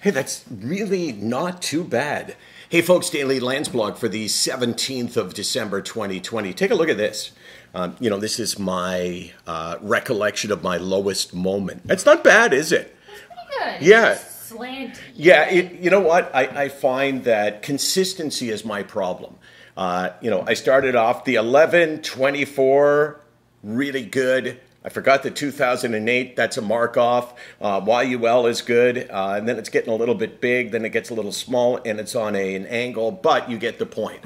Hey, that's really not too bad. Hey, folks, daily Landsblog for the 17th of December, 2020. Take a look at this. This is my recollection of my lowest moment. That's not bad, is it? That's pretty good. Yeah. It's just slanty. Yeah, you know what? I find that consistency is my problem. I started off the 11, 24, really good. I forgot the 2008, that's a mark off. YUL is good, and then it's getting a little bit big, then it gets a little small, and it's on an angle, but you get the point.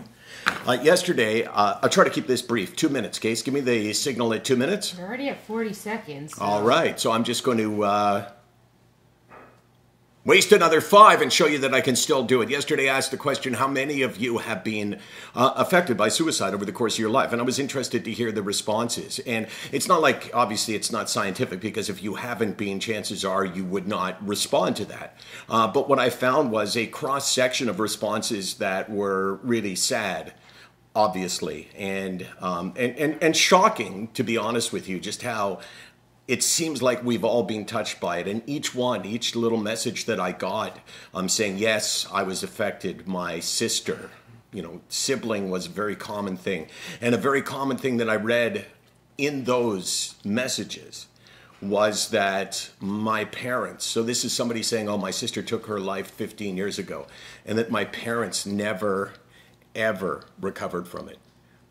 Yesterday, I'll try to keep this brief. 2 minutes, Case. Give me the signal at 2 minutes. We're already at 40 seconds. So. All right, so I'm just going to waste another 5 and show you that I can still do it. Yesterday I asked the question, how many of you have been affected by suicide over the course of your life? And I was interested to hear the responses. And it's not like, obviously it's not scientific, because if you haven't been, chances are you would not respond to that. But what I found was a cross-section of responses that were really sad, obviously, and shocking, to be honest with you, just how it seems like we've all been touched by it. And each little message that I got, I'm saying, yes, I was affected. My sister, sibling was a very common thing. And a very common thing that I read in those messages was that my parents, so this is somebody saying, oh, my sister took her life 15 years ago, and that my parents never, ever recovered from it.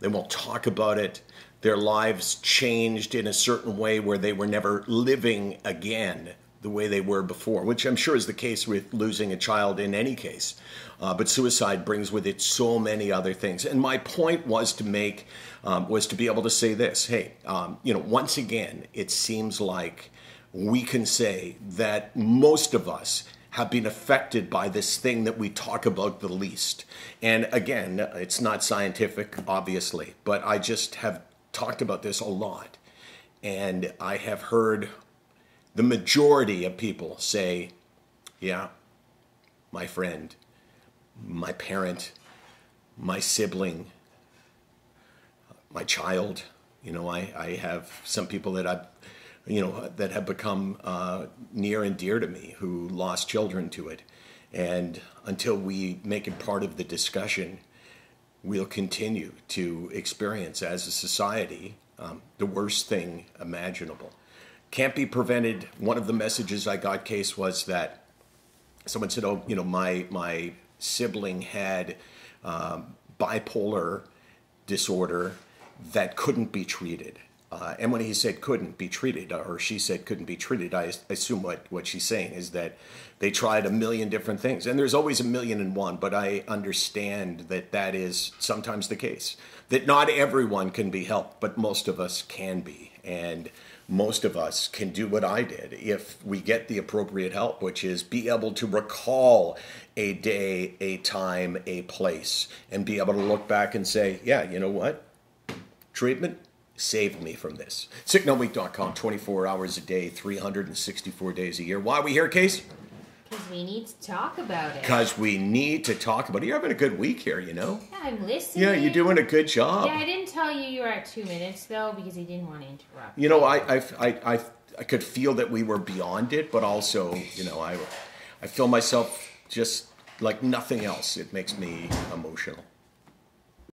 They won't talk about it. Their lives changed in a certain way where they were never living again the way they were before, which I'm sure is the case with losing a child in any case. But suicide brings with it so many other things. And my point was to make, was to be able to say this, hey, once again, it seems like we can say that most of us have been affected by this thing that we talk about the least. And again, it's not scientific, obviously, but I just have talked about this a lot. And I have heard the majority of people say, yeah, my friend, my parent, my sibling, my child, I have some people that I've that have become near and dear to me who lost children to it. And until we make it part of the discussion, we'll continue to experience as a society the worst thing imaginable. Can't be prevented. One of the messages I got, Case, was that someone said, oh, my sibling had bipolar disorder that couldn't be treated. And when he said couldn't be treated, or she said couldn't be treated, I assume what she's saying is that they tried a million different things. And there's always a million and one, but I understand that that is sometimes the case. That not everyone can be helped, but most of us can be. And most of us can do what I did if we get the appropriate help, which is be able to recall a day, a time, a place, and be able to look back and say, yeah, you know what? Treatment saved me from this. SickNoWeek.com, 24 hours a day, 364 days a year. Why are we here, Case? Because we need to talk about it. Because we need to talk about it. You're having a good week here, Yeah, I'm listening. Yeah, you're doing a good job. Yeah, I didn't tell you were at 2 minutes, though, because I didn't want to interrupt. I could feel that we were beyond it, but also, I feel myself just like nothing else. It makes me emotional.